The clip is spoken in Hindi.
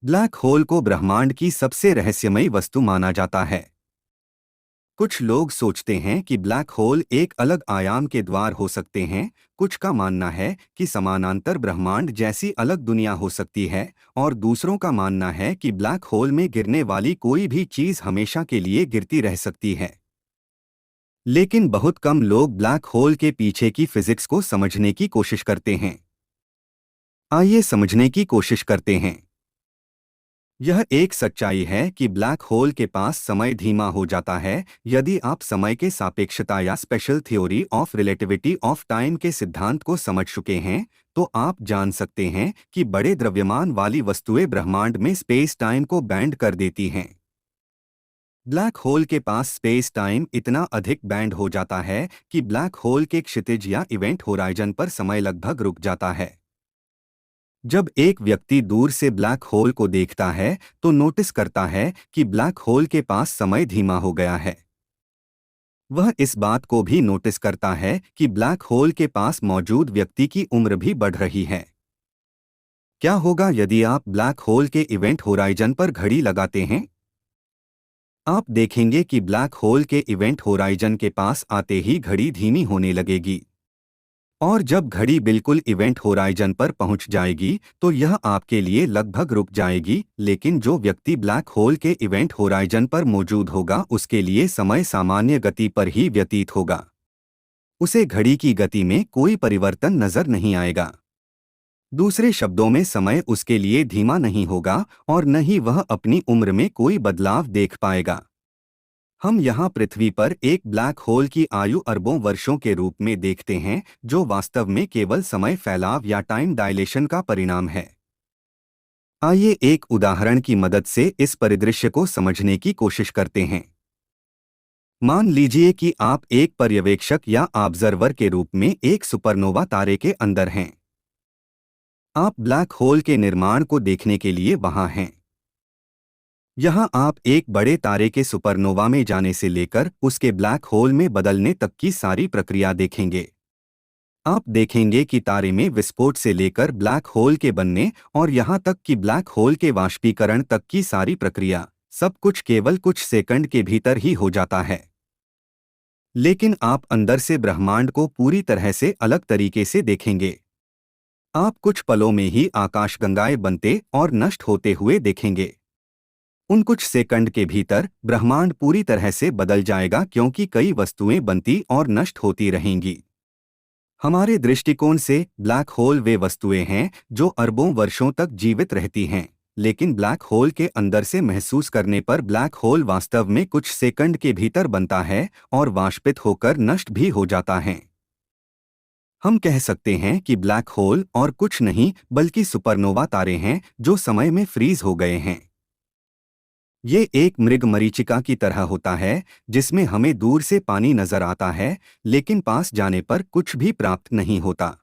ब्लैक होल को ब्रह्मांड की सबसे रहस्यमयी वस्तु माना जाता है। कुछ लोग सोचते हैं कि ब्लैक होल एक अलग आयाम के द्वार हो सकते हैं, कुछ का मानना है कि समानांतर ब्रह्मांड जैसी अलग दुनिया हो सकती है, और दूसरों का मानना है कि ब्लैक होल में गिरने वाली कोई भी चीज हमेशा के लिए गिरती रह सकती है। लेकिन बहुत कम लोग ब्लैक होल के पीछे की फिजिक्स को समझने की कोशिश करते हैं। आइए समझने की कोशिश करते हैं। यह एक सच्चाई है कि ब्लैक होल के पास समय धीमा हो जाता है। यदि आप समय के सापेक्षता या special theory of relativity of time के सिद्धांत को समझ चुके हैं, तो आप जान सकते हैं कि बड़े द्रव्यमान वाली वस्तुएं ब्रह्मांड में स्पेस टाइम को बैंड कर देती हैं। ब्लैक होल के पास स्पेस टाइम इतना अधिक बैंड हो जाता है कि ब्लैक होल के क्षितिज या इवेंट होराइजन पर समय लगभग रुक जाता है। जब एक व्यक्ति दूर से ब्लैक होल को देखता है तो नोटिस करता है कि ब्लैक होल के पास समय धीमा हो गया है। वह इस बात को भी नोटिस करता है कि ब्लैक होल के पास मौजूद व्यक्ति की उम्र भी बढ़ रही है। क्या होगा यदि आप ब्लैक होल के इवेंट होराइजन पर घड़ी लगाते हैं? आप देखेंगे कि ब्लैक होल के इवेंट होराइजन के पास आते ही घड़ी धीमी होने लगेगी, और जब घड़ी बिल्कुल इवेंट होराइजन पर पहुंच जाएगी तो यह आपके लिए लगभग रुक जाएगी। लेकिन जो व्यक्ति ब्लैक होल के इवेंट होराइजन पर मौजूद होगा उसके लिए समय सामान्य गति पर ही व्यतीत होगा। उसे घड़ी की गति में कोई परिवर्तन नजर नहीं आएगा। दूसरे शब्दों में समय उसके लिए धीमा नहीं होगा और न ही वह अपनी उम्र में कोई बदलाव देख पाएगा। हम यहाँ पृथ्वी पर एक ब्लैक होल की आयु अरबों वर्षों के रूप में देखते हैं, जो वास्तव में केवल समय फैलाव या टाइम डायलेशन का परिणाम है। आइए एक उदाहरण की मदद से इस परिदृश्य को समझने की कोशिश करते हैं। मान लीजिए कि आप एक पर्यवेक्षक या ऑब्जर्वर के रूप में एक सुपरनोवा तारे के अंदर हैं। आप ब्लैक होल के निर्माण को देखने के लिए वहां हैं। यहाँ आप एक बड़े तारे के सुपरनोवा में जाने से लेकर उसके ब्लैक होल में बदलने तक की सारी प्रक्रिया देखेंगे। आप देखेंगे कि तारे में विस्फोट से लेकर ब्लैक होल के बनने और यहाँ तक कि ब्लैक होल के वाष्पीकरण तक की सारी प्रक्रिया, सब कुछ केवल कुछ सेकंड के भीतर ही हो जाता है। लेकिन आप अंदर से ब्रह्मांड को पूरी तरह से अलग तरीके से देखेंगे। आप कुछ पलों में ही आकाशगंगाएं बनते और नष्ट होते हुए देखेंगे। उन कुछ सेकंड के भीतर ब्रह्मांड पूरी तरह से बदल जाएगा, क्योंकि कई वस्तुएं बनती और नष्ट होती रहेंगी। हमारे दृष्टिकोण से ब्लैक होल वे वस्तुएं हैं जो अरबों वर्षों तक जीवित रहती हैं, लेकिन ब्लैक होल के अंदर से महसूस करने पर ब्लैक होल वास्तव में कुछ सेकंड के भीतर बनता है और वाष्पित होकर नष्ट भी हो जाता है। हम कह सकते हैं कि ब्लैक होल और कुछ नहीं बल्कि सुपरनोवा तारे हैं जो समय में फ्रीज हो गए हैं। ये एक मृग मरीचिका की तरह होता है, जिसमें हमें दूर से पानी नजर आता है, लेकिन पास जाने पर कुछ भी प्राप्त नहीं होता।